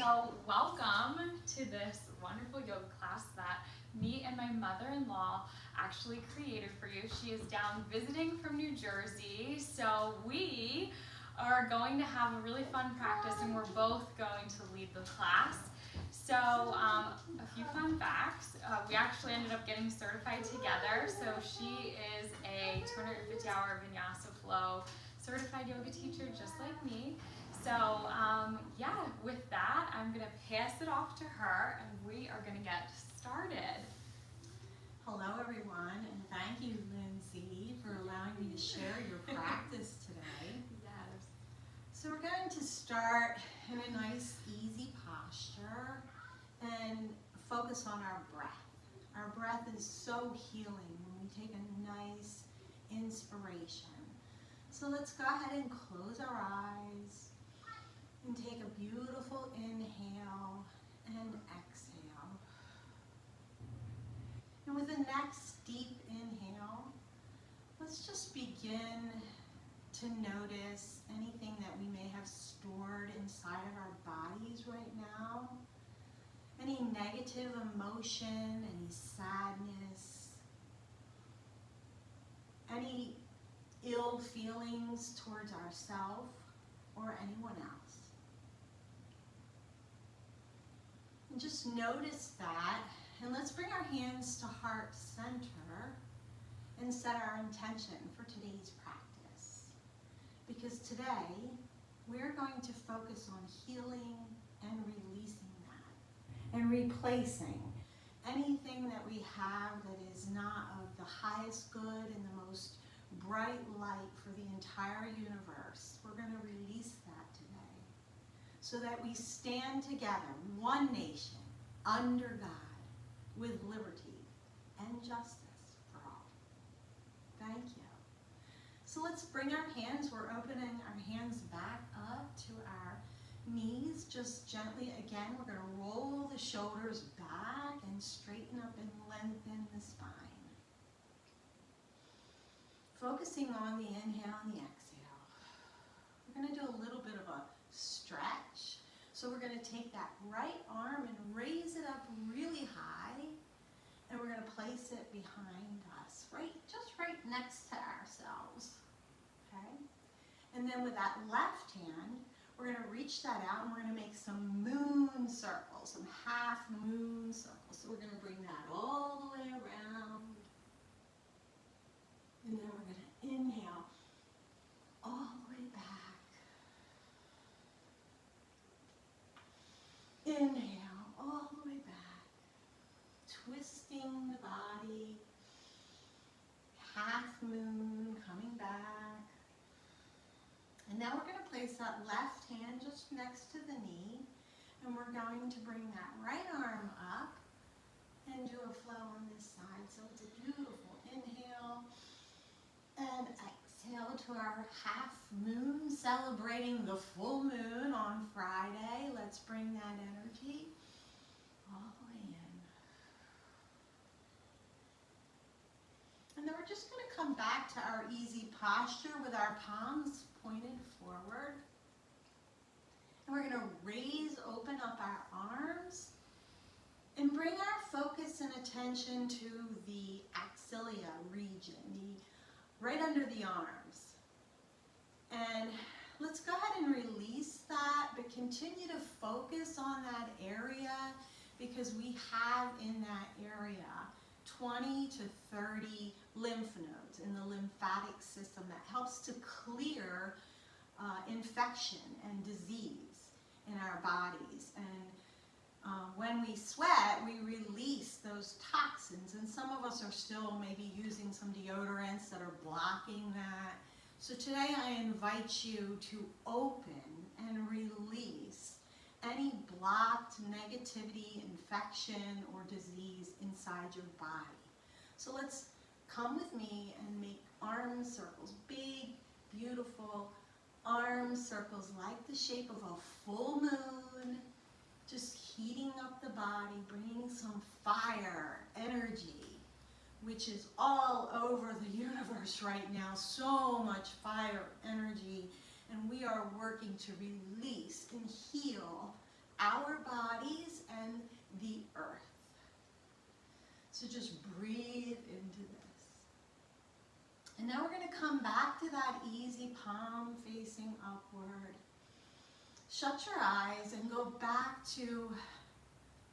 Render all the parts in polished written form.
So welcome to this wonderful yoga class that me and my mother-in-law actually created for you. She is down visiting from New Jersey, so we are going to have a really fun practice and we're both going to lead the class. So a few fun facts. We actually ended up getting certified together. So she is a 250-hour Vinyasa Flow certified yoga teacher just like me. So yeah, with that, I'm gonna pass it off to her and we are gonna get started. Hello everyone, and thank you, Lindsay, for allowing me to share your practice today. Yes. So we're going to start in a nice, easy posture and focus on our breath. Our breath is so healing when we take a nice inspiration. So let's go ahead and close our eyes and take a beautiful inhale and exhale. And with the next deep inhale, let's just begin to notice anything that we may have stored inside of our bodies right now. Any negative emotion, any sadness, any ill feelings towards ourselves or anyone else. And just notice that, and let's bring our hands to heart center and set our intention for today's practice. Because today, we're going to focus on healing and releasing that, and replacing anything that we have that is not of the highest good and the most bright light for the entire universe. We're going to release that today, so that we stand together, one nation, under God, with liberty and justice for all. Thank you. So let's bring our hands, we're opening our hands back up to our knees, just gently. Again, we're going to roll the shoulders back and straighten up and lengthen the spine. Focusing on the inhale and the exhale. We're going to do a little bit of a stretch. So we're going to take that right arm and raise it up really high, and we're going to place it behind us, just right next to ourselves. Okay? And then with that left hand, we're going to reach that out and we're going to make some moon circles, some half moon circles. So we're going to bring that all the way around. And then we're going to inhale all the way back. Inhale all the way back. Twisting the body. Half moon coming back. And now we're going to place that left hand just next to the knee. And we're going to bring that right arm up and do a flow on this side. So it's a beautiful inhale. And exhale to our half moon, celebrating the full moon on Friday. Let's bring that energy all the way in. And then we're just going to come back to our easy posture with our palms pointed forward. And we're going to raise, open up our arms and bring our focus and attention to the axillaria region, right under the arms. And let's go ahead and release that, but continue to focus on that area, because we have in that area 20 to 30 lymph nodes in the lymphatic system that helps to clear infection and disease in our bodies. And when we sweat, we release those toxins, and some of us are still maybe using some deodorants that are blocking that. So today I invite you to open and release any blocked negativity, infection, or disease inside your body. So let's come with me and make arm circles, big, beautiful arm circles like the shape of a full moon. Just heating up the body, bringing some fire, energy, which is all over the universe right now. So much fire, energy, and we are working to release and heal our bodies and the earth. So just breathe into this. And now we're going to come back to that easy palm facing upward. Shut your eyes and go back to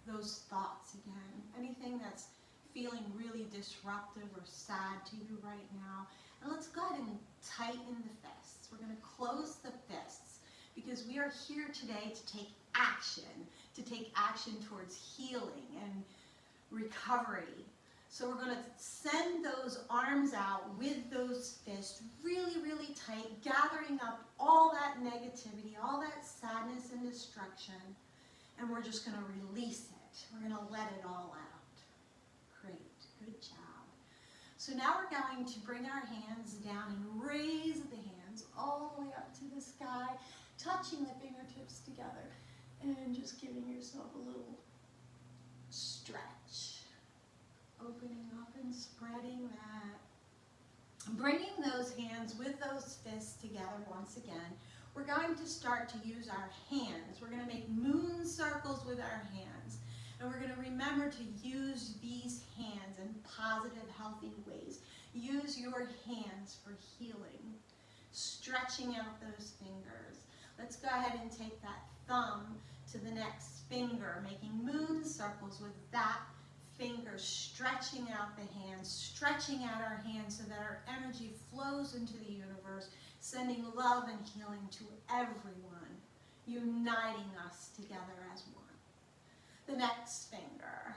those thoughts again. Anything that's feeling really disruptive or sad to you right now. And let's go ahead and tighten the fists. We're going to close the fists because we are here today to take action towards healing and recovery. So we're going to send those arms out with those fists really, really tight, gathering up all that negativity, all that sadness and destruction, and we're just going to release it. We're going to let it all out. Great, good job. So now we're going to bring our hands down and raise the hands all the way up to the sky, touching the fingertips together, and just giving yourself a little stretch. Opening up and spreading that. Bringing those hands with those fists together once again. We're going to start to use our hands. We're going to make moon circles with our hands. And we're going to remember to use these hands in positive, healthy ways. Use your hands for healing. Stretching out those fingers. Let's go ahead and take that thumb to the next finger, making moon circles with that finger, stretching out the hands, stretching out our hands so that our energy flows into the universe, sending love and healing to everyone, uniting us together as one. The next finger.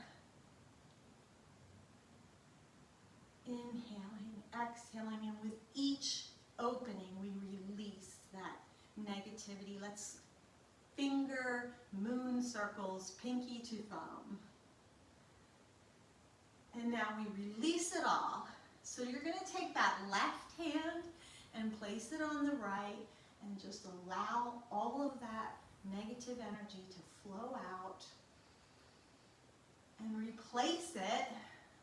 Inhaling, exhaling, and with each opening we release that negativity. Let's finger moon circles, pinky to thumb. And now we release it all. So you're going to take that left hand and place it on the right and just allow all of that negative energy to flow out and replace it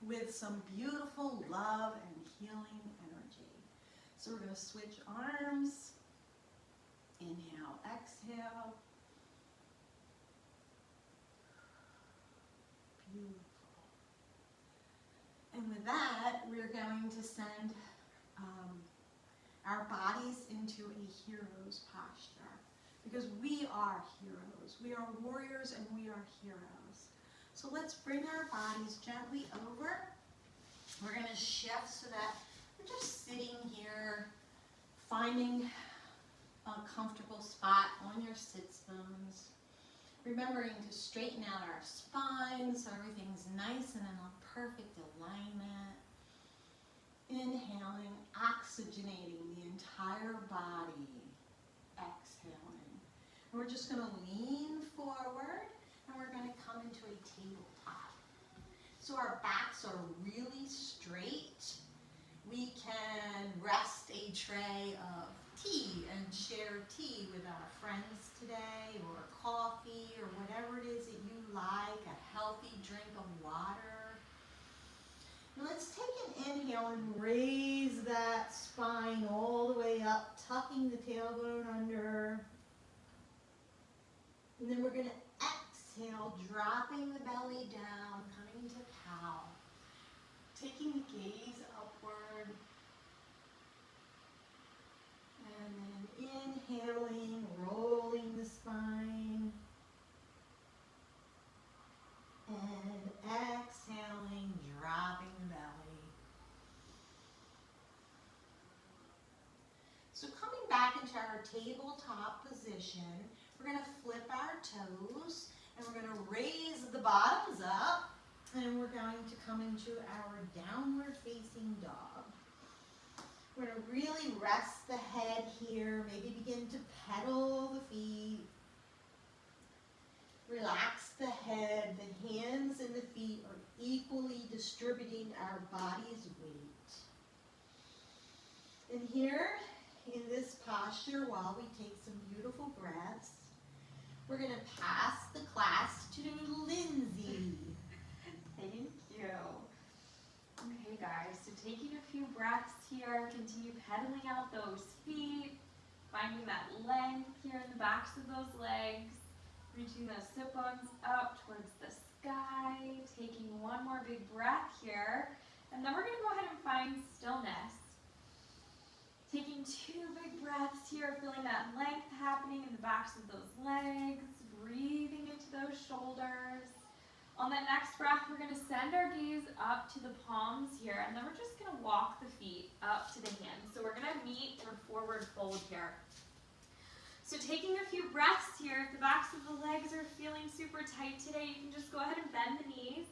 with some beautiful love and healing energy. So we're going to switch arms. Inhale, exhale. Beautiful. And with that, we're going to send our bodies into a hero's posture because we are heroes. We are warriors and we are heroes. So let's bring our bodies gently over. We're going to shift so that we're just sitting here, finding a comfortable spot on your sits bones. Remembering to straighten out our spine so everything's nice and in a perfect alignment. Inhaling, oxygenating the entire body. Exhaling. And we're just going to lean forward and we're going to come into a tabletop. So our backs are really straight. We can rest a tray of tea and share tea with our friends today, or coffee, or whatever it is that you like, a healthy drink of water. Now let's take an inhale and raise that spine all the way up, tucking the tailbone under. And then we're going to exhale, dropping the belly down, coming to cow. Taking the gaze upward. And then inhaling, rolling the spine. And exhaling, dropping the belly. So coming back into our tabletop position, we're going to flip our toes and we're going to raise the bottoms up and we're going to come into our downward facing dog. We're going to really rest the head here, maybe begin to pedal the feet. Relax the head, the hands and the feet are equally distributing our body's weight. And here, in this posture, while we take some beautiful breaths, we're going to pass the class to Lindsay. Thank you. Okay guys, so taking a few breaths here, continue pedaling out those feet, finding that length here in the backs of those legs. Reaching those sit bones up towards the sky, taking one more big breath here, and then we're going to go ahead and find stillness. Taking 2 big breaths here, feeling that length happening in the backs of those legs, breathing into those shoulders. On that next breath, we're going to send our gaze up to the palms here, and then we're just going to walk the feet up to the hands. So we're going to meet for forward fold here. So taking a few breaths here, if the backs of the legs are feeling super tight today, you can just go ahead and bend the knees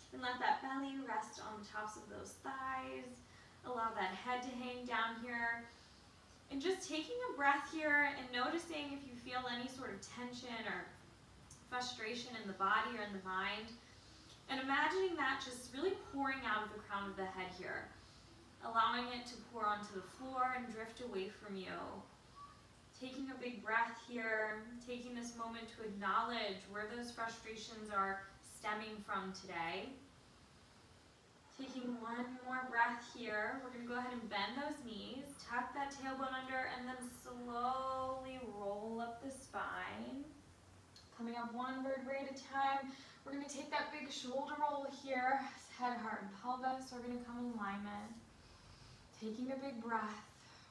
and let that belly rest on the tops of those thighs. Allow that head to hang down here. And just taking a breath here and noticing if you feel any sort of tension or frustration in the body or in the mind. And imagining that just really pouring out of the crown of the head here. Allowing it to pour onto the floor and drift away from you. Taking a big breath here, taking this moment to acknowledge where those frustrations are stemming from today. Taking one more breath here, we're going to go ahead and bend those knees, tuck that tailbone under, and then slowly roll up the spine. Coming up one vertebrae at a time, we're going to take that big shoulder roll here, head, heart, and pelvis. We're going to come in alignment. Taking a big breath,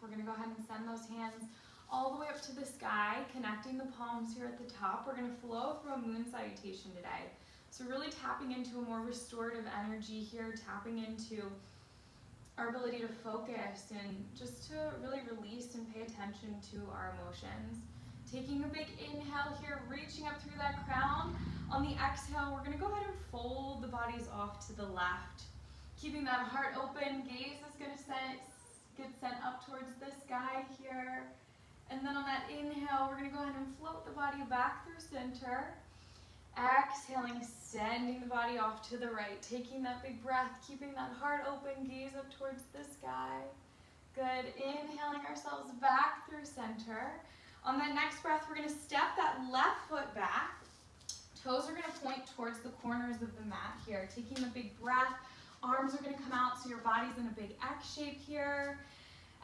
we're going to go ahead and send those hands all the way up to the sky, connecting the palms here at the top. We're going to flow through a moon salutation today. So really tapping into a more restorative energy here, tapping into our ability to focus and just to really release and pay attention to our emotions. Taking a big inhale here, reaching up through that crown. On the exhale, we're going to go ahead and fold the bodies off to the left. Keeping that heart open, gaze is going to get sent up towards the sky here. And then on that inhale, we're going to go ahead and float the body back through center. Exhaling, sending the body off to the right. Taking that big breath, keeping that heart open, gaze up towards the sky. Good. Inhaling ourselves back through center. On that next breath, we're going to step that left foot back. Toes are going to point towards the corners of the mat here. Taking a big breath. Arms are going to come out so your body's in a big X shape here.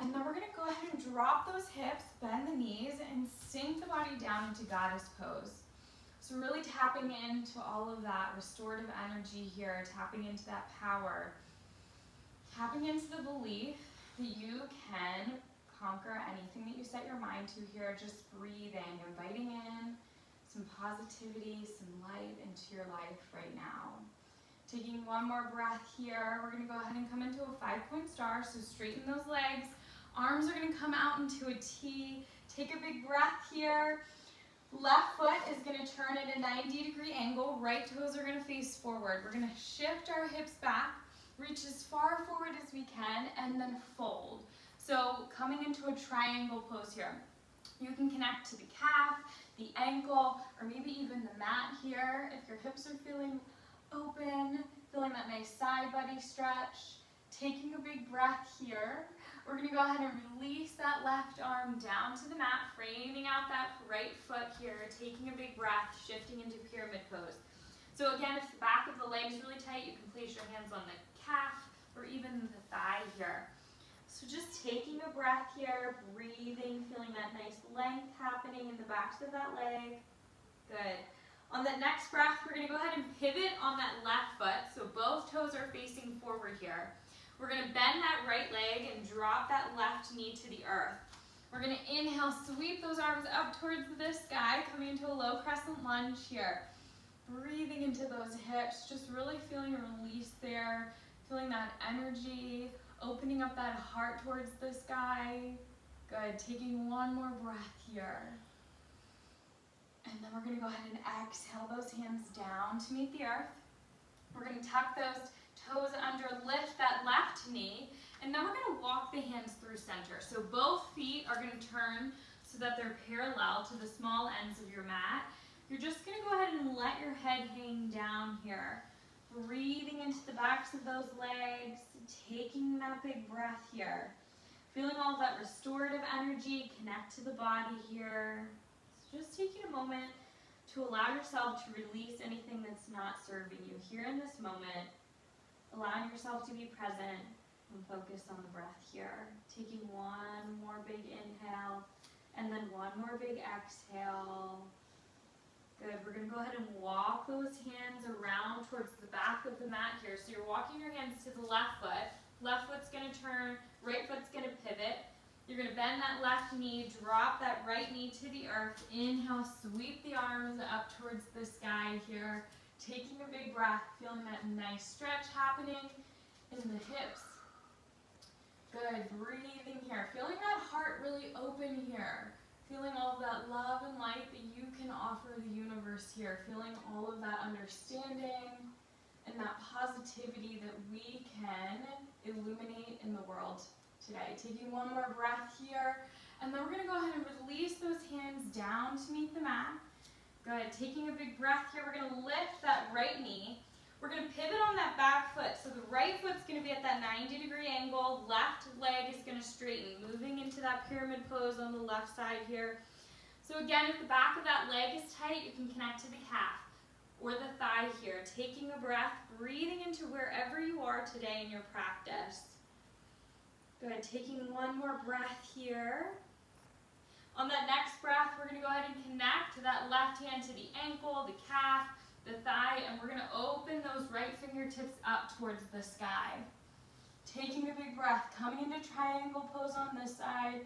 And then we're going to go ahead and drop those hips, bend the knees, and sink the body down into goddess pose. So really tapping into all of that restorative energy here, tapping into that power, tapping into the belief that you can conquer anything that you set your mind to here, just breathing, inviting in some positivity, some light into your life right now. Taking one more breath here, we're going to go ahead and come into a 5-point star, so straighten those legs. Arms are going to come out into a T. Take a big breath here. Left foot is going to turn at a 90-degree angle. Right toes are going to face forward. We're going to shift our hips back, reach as far forward as we can, and then fold. So coming into a triangle pose here. You can connect to the calf, the ankle, or maybe even the mat here if your hips are feeling open, feeling that nice side body stretch. Taking a big breath here. We're going to go ahead and release that left arm down to the mat, framing out that right foot here, taking a big breath, shifting into pyramid pose. So again, if the back of the leg is really tight, you can place your hands on the calf or even the thigh here. So just taking a breath here, breathing, feeling that nice length happening in the backs of that leg. Good. On the next breath, we're going to go ahead and pivot on that left foot, so both toes are facing forward here. We're going to bend that right leg and drop that left knee to the earth. We're going to inhale, sweep those arms up towards the sky, coming into a low crescent lunge here. Breathing into those hips, just really feeling a release there, feeling that energy, opening up that heart towards the sky. Good, taking one more breath here. And then we're going to go ahead and exhale those hands down to meet the earth. We're going to tuck those toes under, lift that left knee, and then we're going to walk the hands through center. So both feet are going to turn so that they're parallel to the small ends of your mat. You're just going to go ahead and let your head hang down here. Breathing into the backs of those legs, taking that big breath here. Feeling all that restorative energy connect to the body here. So just taking a moment to allow yourself to release anything that's not serving you here in this moment. Allowing yourself to be present and focus on the breath here. Taking one more big inhale and then one more big exhale. Good, we're gonna go ahead and walk those hands around towards the back of the mat here. So you're walking your hands to the left foot's gonna turn, right foot's gonna pivot. You're gonna bend that left knee, drop that right knee to the earth. Inhale, sweep the arms up towards the sky here. Taking a big breath, feeling that nice stretch happening in the hips. Good, breathing here. Feeling that heart really open here. Feeling all of that love and light that you can offer the universe here. Feeling all of that understanding and that positivity that we can illuminate in the world today. Taking one more breath here, and then we're gonna go ahead and release those hands down to meet the mat. Good, taking a big breath here, we're gonna lift that right knee. We're gonna pivot on that back foot. So the right foot's gonna be at that 90-degree angle, left leg is gonna straighten, moving into that pyramid pose on the left side here. So again, if the back of that leg is tight, you can connect to the calf or the thigh here. Taking a breath, breathing into wherever you are today in your practice. Good, taking one more breath here. On that next breath, we're gonna go ahead and connect that left hand to the ankle, the calf, the thigh, and we're gonna open those right fingertips up towards the sky. Taking a big breath, coming into triangle pose on this side,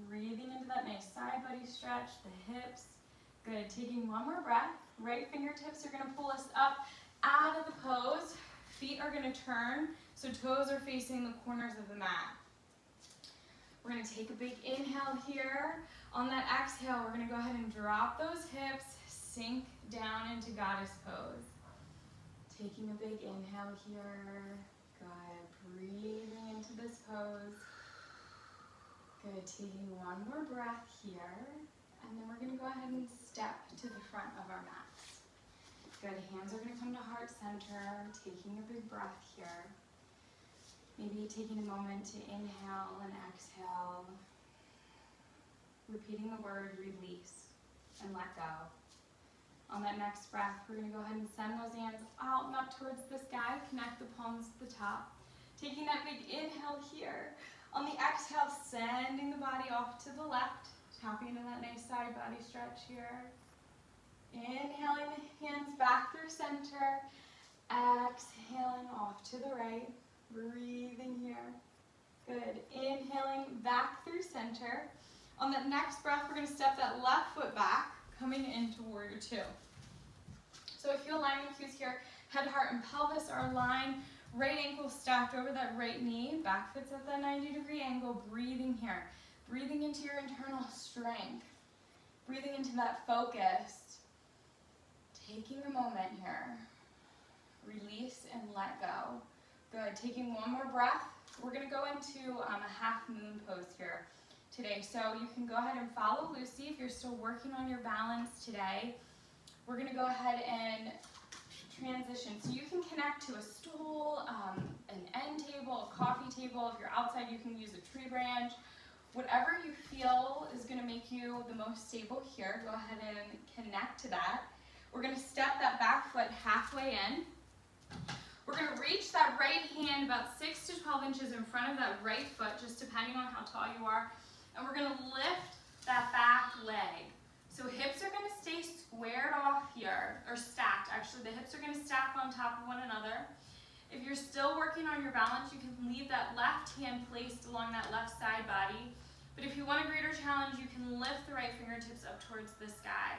breathing into that nice side body stretch, the hips. Good, taking one more breath. Right fingertips are gonna pull us up out of the pose. Feet are gonna turn, so toes are facing the corners of the mat. We're gonna take a big inhale here. On that exhale, we're gonna go ahead and drop those hips, sink down into goddess pose. Taking a big inhale here. Good, breathing into this pose. Good, taking one more breath here. And then we're gonna go ahead and step to the front of our mats. Good, hands are gonna come to heart center, taking a big breath here. Maybe taking a moment to inhale and exhale. Repeating the word release and let go. On that next breath, we're gonna go ahead and send those hands out and up towards the sky. Connect the palms to the top. Taking that big inhale here. On the exhale, sending the body off to the left. Tapping into that nice side body stretch here. Inhaling the hands back through center. Exhaling off to the right. Breathing here. Good. Inhaling back through center. On that next breath, we're going to step that left foot back, coming into warrior two. So a few alignment cues here. Head, heart, and pelvis are aligned. Right ankle stacked over that right knee. Back foot's at that 90-degree angle. Breathing here. Breathing into your internal strength. Breathing into that focus. Taking a moment here. Release and let go. Good. Taking one more breath. We're going to go into a half moon pose here today. So you can go ahead and follow Lucy if you're still working on your balance today. We're going to go ahead and transition. So you can connect to a stool, an end table, a coffee table. If you're outside, you can use a tree branch. Whatever you feel is going to make you the most stable here, go ahead and connect to that. We're going to step that back foot halfway in. We're going to reach that right hand about 6 to 12 inches in front of that right foot, just depending on how tall you are. And we're going to lift that back leg. So hips are going to stay squared off here, or stacked. Actually, the hips are going to stack on top of one another. If you're still working on your balance, you can leave that left hand placed along that left side body. But if you want a greater challenge, you can lift the right fingertips up towards the sky.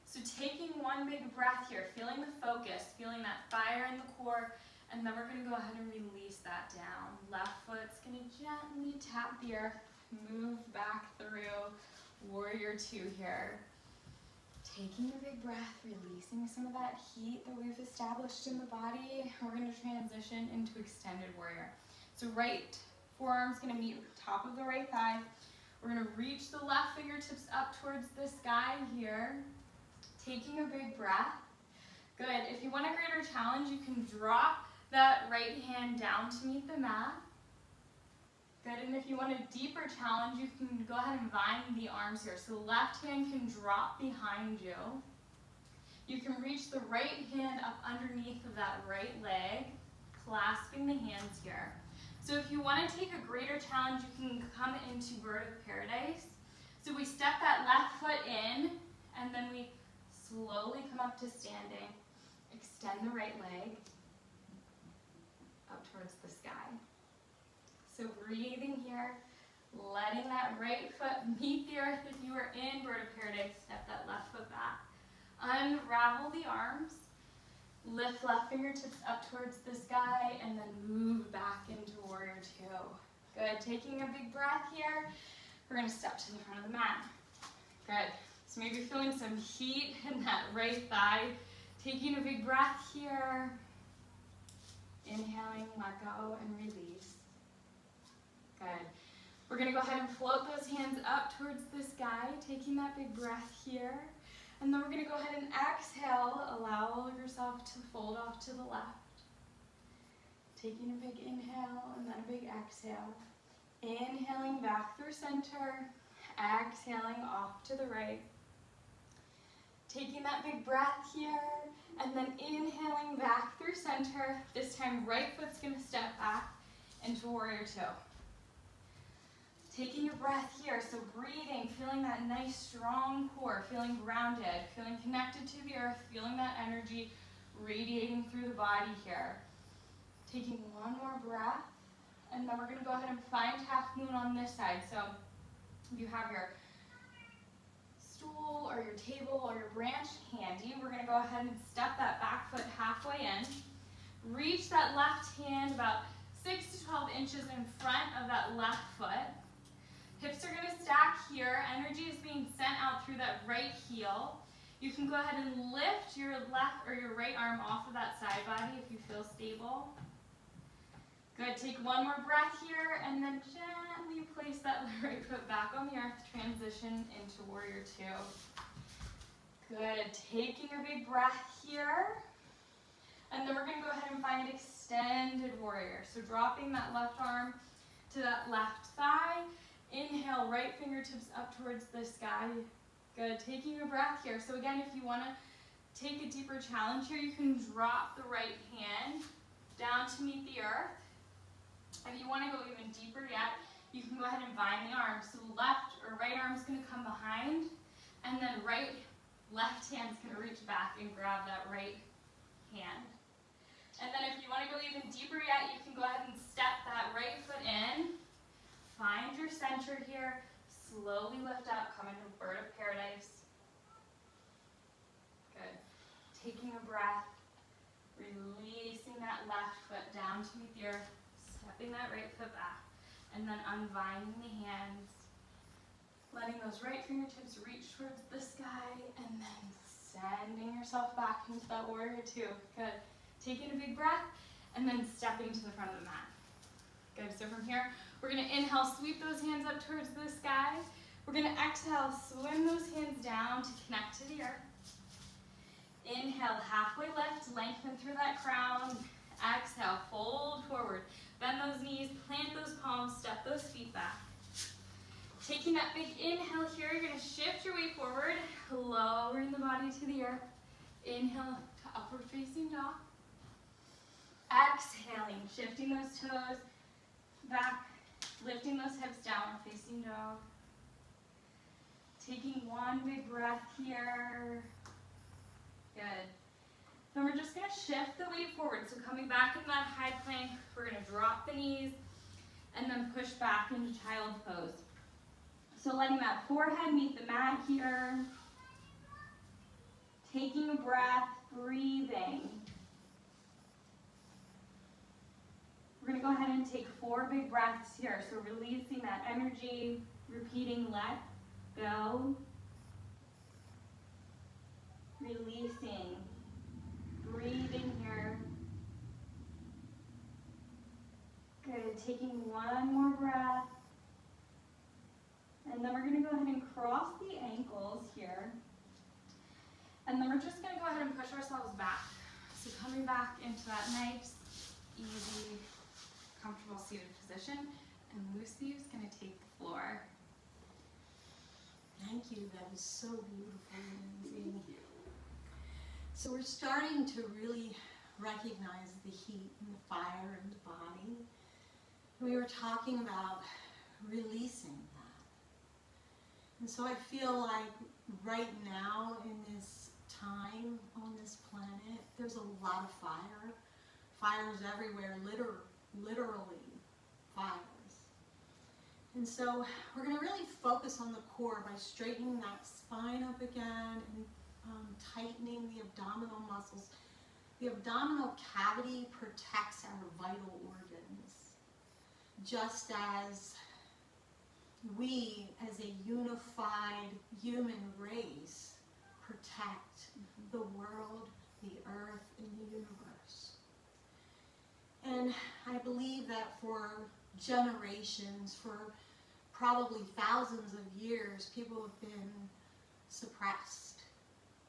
So taking one big breath here, feeling the focus, feeling that fire in the core, and then we're going to go ahead and release that down. Left foot's going to gently tap the earth, move back through warrior two here. Taking a big breath, releasing some of that heat that we've established in the body. We're going to transition into extended warrior. So right forearm's going to meet the top of the right thigh. We're going to reach the left fingertips up towards the sky here. Taking a big breath. Good. If you want a greater challenge, you can drop that right hand down to meet the mat. Good. And if you want a deeper challenge, you can go ahead and bind the arms here. So the left hand can drop behind you. You can reach the right hand up underneath of that right leg, clasping the hands here. So if you want to take a greater challenge, you can come into bird of paradise. So we step that left foot in, and then we slowly extend the right leg up towards the sky. So breathing here, letting that right foot meet the earth. If you are in Bird of Paradise, step that left foot back. Unravel the arms. Lift left fingertips up towards the sky and then move back into Warrior Two. Good, taking a big breath here. We're gonna step to the front of the mat. Good, so maybe feeling some heat in that right thigh. Taking a big breath here. Inhaling, let go, and release. Good. We're gonna go ahead and float those hands up towards the sky, taking that big breath here. And then we're gonna go ahead and exhale, allow yourself to fold off to the left. Taking a big inhale and then a big exhale. Inhaling back through center, exhaling off to the right. Taking that big breath here, and then inhaling back through center. This time, right foot's gonna step back into Warrior Two. Taking a breath here, so breathing, feeling that nice strong core, feeling grounded, feeling connected to the earth, feeling that energy radiating through the body here. Taking one more breath, and then we're gonna go ahead and find half moon on this side. So if you have your stool or your table or your branch handy, we're gonna go ahead and step that back foot halfway in. Reach that left hand about 6 to 12 inches in front of that left foot. Hips are gonna stack here. Energy is being sent out through that right heel. You can go ahead and lift your left or your right arm off of that side body if you feel stable. Good, take one more breath here and then gently place that right foot back on the earth, transition into Warrior Two. Good, taking a big breath here. And then we're gonna go ahead and find extended warrior. So dropping that left arm to that left thigh. Inhale, right fingertips up towards the sky. Good, taking a breath here. So again, if you wanna take a deeper challenge here, you can drop the right hand down to meet the earth. If you wanna go even deeper yet, you can go ahead and bind the arms. So left or right arm's gonna come behind, and then left hand's gonna reach back and grab that right hand. And then if you wanna go even deeper yet, you can go ahead and step that right foot in. Find your center here, slowly lift up, come into Bird of Paradise. Good. Taking a breath, releasing that left foot down to meet the earth, stepping that right foot back, and then unwinding the hands, letting those right fingertips reach towards the sky, and then sending yourself back into that Warrior Two. Good. Taking a big breath, and then stepping to the front of the mat. Good, so from here, we're gonna inhale, sweep those hands up towards the sky. We're gonna exhale, swim those hands down to connect to the earth. Inhale, halfway lift, lengthen through that crown. Exhale, fold forward. Bend those knees, plant those palms, step those feet back. Taking that big inhale here, you're gonna shift your weight forward, lowering the body to the earth. Inhale to upward facing dog. Exhaling, shifting those toes back, lifting those hips down, facing dog. Taking one big breath here. Good. Then we're just gonna shift the weight forward. So coming back in that high plank, we're gonna drop the knees and then push back into child's pose. So letting that forehead meet the mat here. Taking a breath, breathing. We're gonna go ahead and take 4 big breaths here. So releasing that energy, repeating let go. Releasing, breathing here. Good, taking one more breath. And then we're gonna go ahead and cross the ankles here. And then we're just gonna go ahead and push ourselves back. So coming back into that nice, easy, comfortable seated position. And Lucy is gonna take the floor. Thank you, that was so beautiful, Lindsay. So we're starting to really recognize the heat and the fire in the body. We were talking about releasing that. And so I feel like right now in this time on this planet. There's a lot of fire. Fires everywhere, literally fires. And so we're going to really focus on the core by straightening that spine up again and tightening the abdominal muscles. The abdominal cavity protects our vital organs, just as we, as a unified human race, protect the world, the earth, and the universe. And I believe that for generations, for probably thousands of years, people have been suppressed.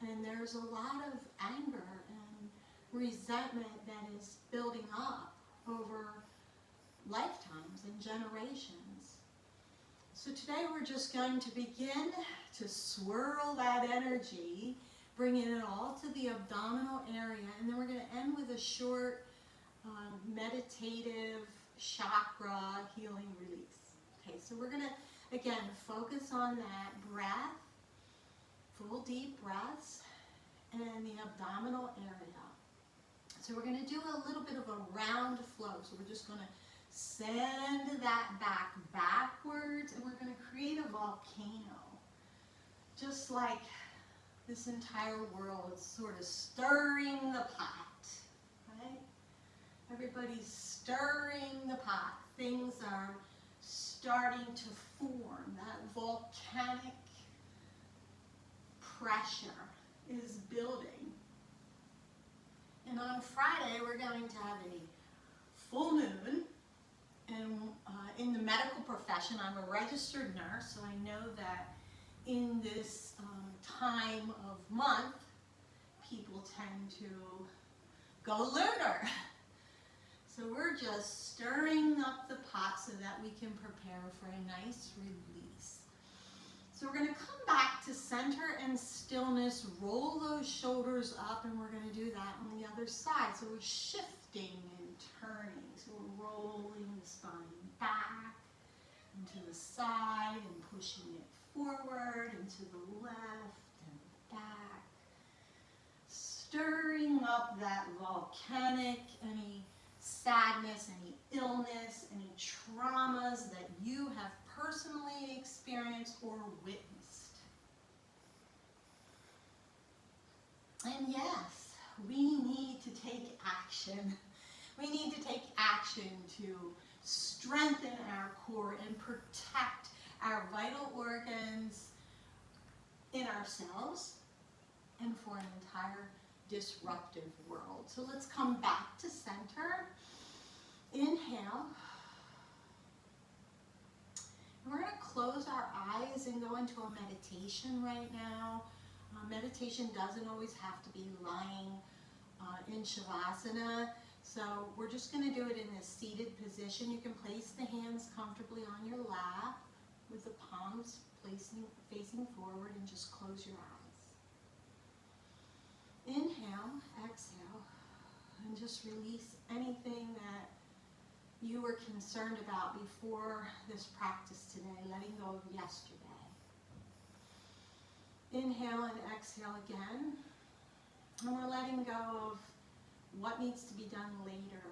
And there's a lot of anger and resentment that is building up over lifetimes and generations. So today we're just going to begin to swirl that energy, bringing it all to the abdominal area, and then we're going to end with a short meditative chakra healing release. Okay, so we're going to, again, focus on that breath, full deep breaths, and the abdominal area. So we're going to do a little bit of a round flow. So we're just going to send that back backwards, and we're going to create a volcano. Just like this entire world is sort of stirring the pot, right? Everybody's stirring the pot. Things are starting to form. That volcanic pressure is building. And on Friday, we're going to have a full moon. And in the medical profession, I'm a registered nurse, so I know that in this time of month, people tend to go lunar. So we're just stirring up the pot so that we can prepare for a nice release. So we're going to come back to center and stillness, roll those shoulders up, and we're going to do that on the other side. So we're shifting and turning. So we're rolling the spine back and to the side and pushing it forward and to the left and back. Stirring up that volcanic, any sadness, any illness, any traumas that you have personally experienced or witnessed. And yes, we need to take action. We need to take action to strengthen our core and protect our vital organs in ourselves and for an entire disruptive world. So let's come back to center. Inhale. And we're going to close our eyes and go into a meditation right now. Meditation doesn't always have to be lying in Shavasana. So we're just going to do it in a seated position. You can place the hands comfortably on your lap with the palms facing forward, and just close your eyes. Inhale, exhale, and just release anything that you were concerned about before this practice today, letting go of yesterday. Inhale and exhale again, and we're letting go of what needs to be done later,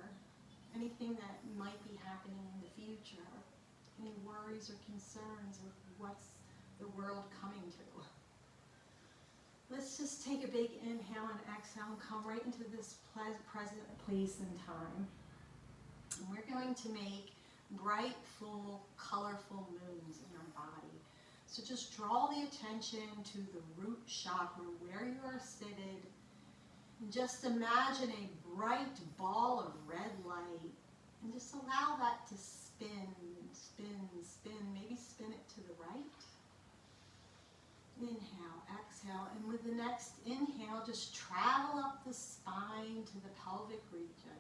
anything that might be happening in the future, any worries or concerns of what's the world coming to. Let's just take a big inhale and exhale and come right into this present place and time. And we're going to make bright, full, colorful moons in our body. So just draw the attention to the root chakra where you are seated. And just imagine a bright ball of red light. And just allow that to spin, spin, spin. Maybe spin it to the right. Inhale, exhale, and with the next inhale, just travel up the spine to the pelvic region.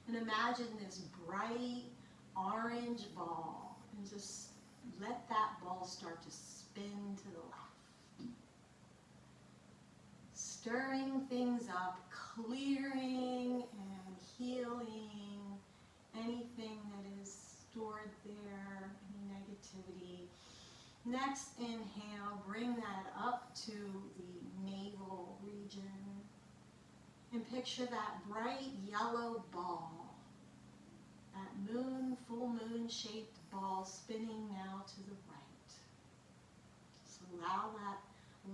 And imagine this bright orange ball, and just let that ball start to spin to the left. Stirring things up, clearing and healing anything that is stored there, any negativity. Next inhale, bring that up to the navel region. And picture that bright yellow ball, that full moon shaped ball spinning now to the right. Just allow that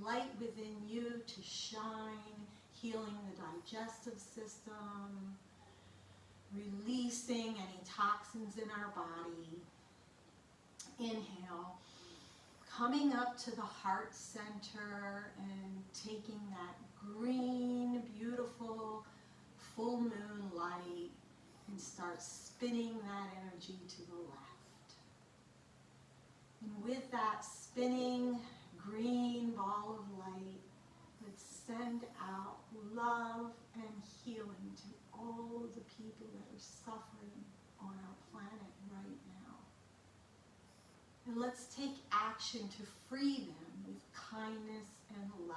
light within you to shine, healing the digestive system, releasing any toxins in our body. Inhale, coming up to the heart center and taking that green, beautiful, full moon light and start spinning that energy to the left. And with that spinning green ball of light, let's send out love and healing to all of the people that are suffering on our planet right now. And let's take action to free them with kindness and love.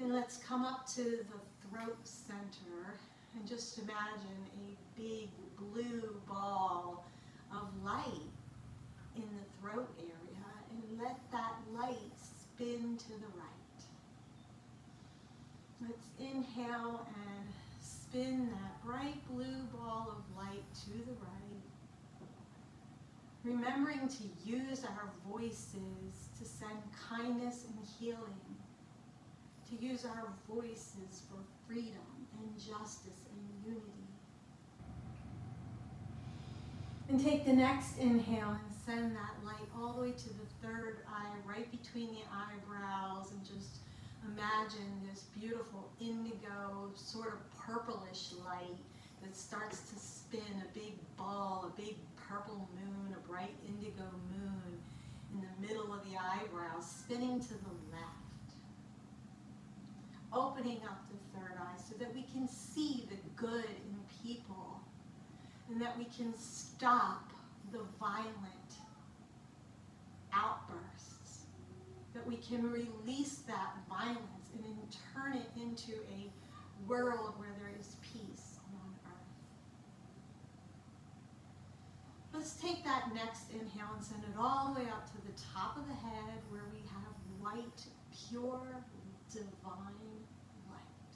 And let's come up to the throat center and just imagine a big blue ball of light in the throat area, and let that light spin to the right. Let's inhale and spin that bright blue ball of light to the right. Remembering to use our voices to send kindness and healing, to use our voices for freedom and justice and unity. And take the next inhale and send that light all the way to the third eye, right between the eyebrows, and just imagine this beautiful indigo, sort of purplish light that starts to spin, a big ball, a big purple moon, a bright indigo moon in the middle of the eyebrows, spinning to the left. Opening up the third eye so that we can see the good in people, and that we can stop the violent outbursts, that we can release that violence and then turn it into a world where there is peace on earth. Let's take that next inhale and send it all the way up to the top of the head, where we have white, pure, divine light.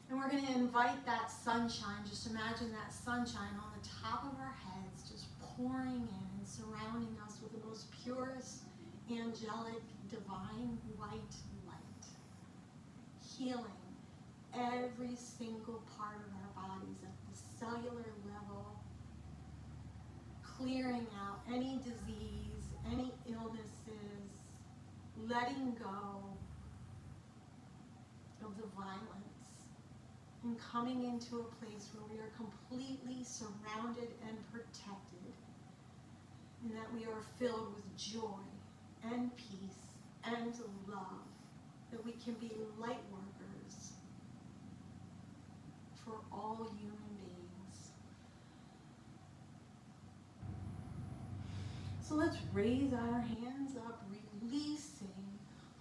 And we're going to invite that sunshine. Just imagine that sunshine on the top of our heads, just pouring in and surrounding us with the most purest, angelic, divine white light, healing every single part of our bodies at the cellular level, clearing out any disease, any illnesses, letting go of the violence, and coming into a place where we are completely surrounded and protected, and that we are filled with joy and peace and love, that we can be light workers for all human beings. So let's raise our hands up, releasing,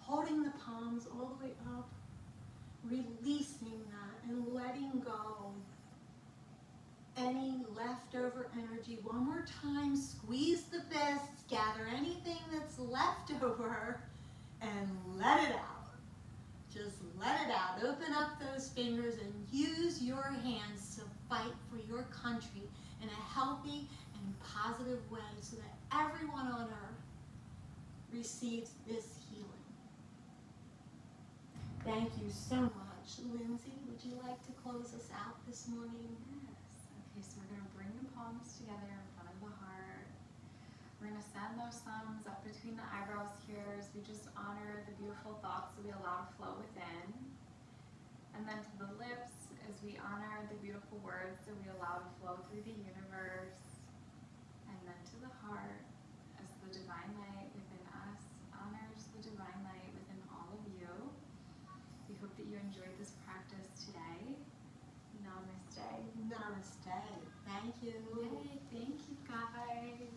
holding the palms all the way up, releasing that and letting go any leftover energy. One more time, squeeze the fists, gather anything that's left over, and let it out. Just let it out. Open up those fingers and use your hands to fight for your country in a healthy and positive way, so that everyone on earth receives this healing. Thank you so much. Lindsay, would you like to close us out this morning? Yes. Okay, so we're going to bring the palms together in front of the heart. We're going to send those thumbs up between the eyebrows here as we just honor the beautiful thoughts that we allow to flow within. And then to the lips as we honor the beautiful words that we allow to flow through the universe. And then to the heart as the divine light within us honors the divine light within all of you. We hope that you enjoyed this practice today. Namaste. Namaste. Thank you. Yay, thank you guys.